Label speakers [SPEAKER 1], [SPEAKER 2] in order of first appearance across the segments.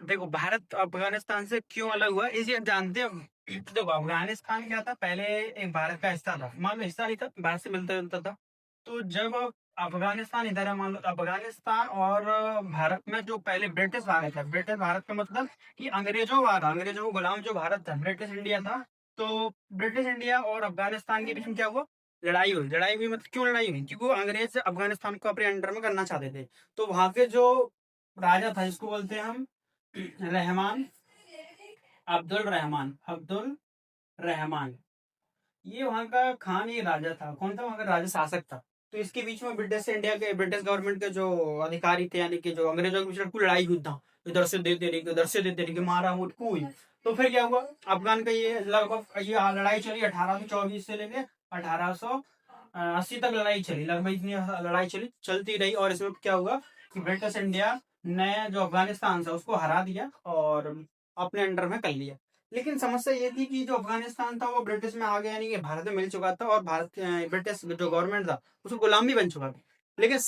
[SPEAKER 1] देखो भारत अफगानिस्तान से क्यों अलग हुआ इसे जानते हो। देखो अफगानिस्तान क्या था पहले, एक भारत का हिस्सा था, मान लो हिस्सा नहीं था, भारत से मिलता जुलता था। तो जब अफगानिस्तान इधर है, मान लो अफगानिस्तान और भारत में जो पहले ब्रिटिश भारत है, ब्रिटिश भारत का मतलब कि अंग्रेजों वाला, अंग्रेजों को गुलाम जो भारत था, ब्रिटिश इंडिया था। तो ब्रिटिश इंडिया और अफगानिस्तान के बीच में क्या हुआ, लड़ाई हुई। लड़ाई हुई मतलब क्यों लड़ाई हुई, क्योंकि वो अंग्रेज अफगानिस्तान को अपने अंडर में करना चाहते थे। तो वहां के जो राजा था, जिसको बोलते हैं हम रहमान, अब्दुल रहमान, ये वहाँ का खान, ये राजा था। कौन था वहाँ का राजा, शासक था। तो इसके बीच में ब्रिटिश इंडिया के, ब्रिटिश गवर्नमेंट के जो अधिकारी थे, यानी कि जो अंग्रेजों के बीच में कोई लड़ाई हुई था, इधर से देते रही, उधर से देते रही, मारा मुटकू हुई। तो फिर क्या हुआ, अफगान का ये लगभग ये लड़ाई चली 1824 से लेके 1880 तक लड़ाई चली, लगभग इतनी लड़ाई चली, चलती रही। और इसमें क्या हुआ कि ब्रिटिश इंडिया ने जो अफगानिस्तान था उसको हरा दिया और अपने अंडर में कर लिया। लेकिन समस्या ये थी कि जो अफगानिस्तान था वो ब्रिटिश में आ गया, यानी कि भारत में मिल चुका था, और भारत ब्रिटिश जो गवर्नमेंट था उसको गुलाम भी बन चुका था। लेकिन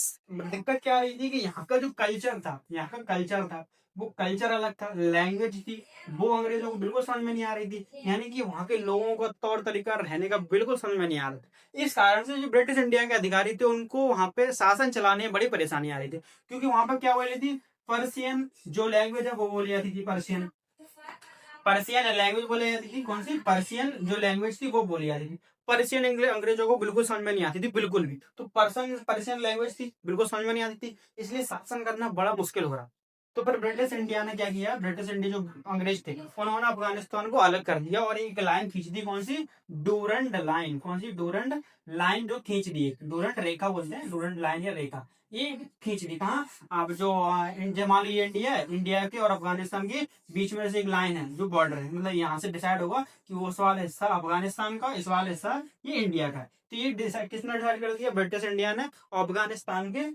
[SPEAKER 1] दिक्कत क्या आ रही थी कि यहाँ का जो कल्चर था, यहाँ का कल्चर था, वो कल्चर अलग था, लैंग्वेज थी, वो अंग्रेजों को बिल्कुल समझ में नहीं आ रही थी। यानी कि वहाँ के लोगों का तौर तरीका रहने का बिल्कुल समझ में नहीं आ रहा था। इस कारण से जो ब्रिटिश इंडिया के अधिकारी थे उनको वहाँ पे शासन चलाने में बड़ी परेशानी आ रही थी, क्योंकि वहाँ पर क्या हो रही थी, पर्सियन जो लैंग्वेज है वो बोली जाती थी, पर्सियन। पर्सियन लैंग्वेज बोली जाती थी, कौन सी, पर्सियन जो लैंग्वेज थी वो बोली जाती थी। पर्सियन इंग्लिश अंग्रेजों को बिल्कुल समझ में नहीं आती थी, बिल्कुल भी। तो पर्सियन लैंग्वेज थी, बिल्कुल समझ में नहीं आती थी, इसलिए शासन करना बड़ा मुश्किल हो रहा। तो फिर ब्रिटिश इंडिया ने क्या किया, ब्रिटिश इंडिया जो अंग्रेज थे उन्होंने अफगानिस्तान को अलग कर दिया और एक लाइन खींच दी, कौन सी, डूरंड लाइन। कौन सी, डूरंड लाइन जो खींच दी, डूरंड रेखा बोलते हैं, डूरंड लाइन या रेखा, ये खींच दी कहाँ। अब जो इंडिया, मान लीजिए इंडिया है, इंडिया के और अफगानिस्तान के बीच में से एक लाइन है जो बॉर्डर है, मतलब यहाँ से डिसाइड होगा कि वो इस वाला हिस्सा अफगानिस्तान का, इस वाला हिस्सा ये इंडिया का है। तो ये डिसाइड किसने डिसाइड कर दिया, ब्रिटिश इंडिया ने। अफगानिस्तान के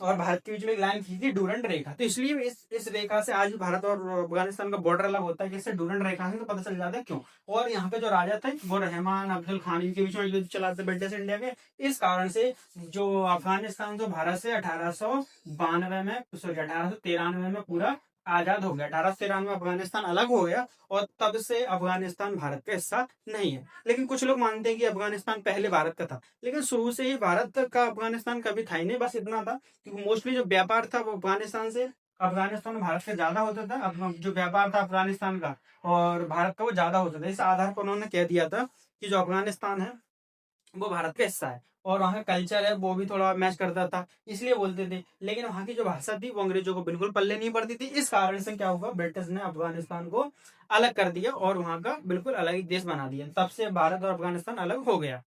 [SPEAKER 1] और भारत के बीच में एक लाइन खींची, डूरंड रेखा। तो इसलिए इस रेखा से आज भी भारत और अफगानिस्तान का बॉर्डर अलग होता है, किससे, डूरंड रेखा से। तो पता चल जाता है क्यों। और यहाँ पे जो राजा थे वो रहमान अब्दुल खान, इनके बीच में युद्ध चलाते ब्रिटिश इंडिया के। इस कारण से जो अफगानिस्तान जो भारत से 1892 में, सॉरी 1893 में पूरा आजाद हो गया। 1893 में अफगानिस्तान अलग हो गया और तब से अफगानिस्तान भारत का हिस्सा नहीं है। लेकिन कुछ लोग मानते हैं कि अफगानिस्तान पहले भारत का था, लेकिन शुरू से ही भारत का अफगानिस्तान कभी था ही नहीं। बस इतना था, क्योंकि मोस्टली जो व्यापार था वो अफगानिस्तान से, अफगानिस्तान और भारत का ज्यादा होता था। अब जो व्यापार था अफगानिस्तान का और भारत का वो ज्यादा होता था। इस आधार पर उन्होंने कह दिया था कि जो अफगानिस्तान है वो भारत का हिस्सा है, और वहाँ का कल्चर है वो भी थोड़ा मैच करता था, इसलिए बोलते थे। लेकिन वहाँ की जो भाषा थी वो अंग्रेजों को बिल्कुल पल्ले नहीं पड़ती थी। इस कारण से क्या हुआ, ब्रिटिश ने अफगानिस्तान को अलग कर दिया और वहाँ का बिल्कुल अलग ही देश बना दिया। तब से भारत और अफगानिस्तान अलग हो गया।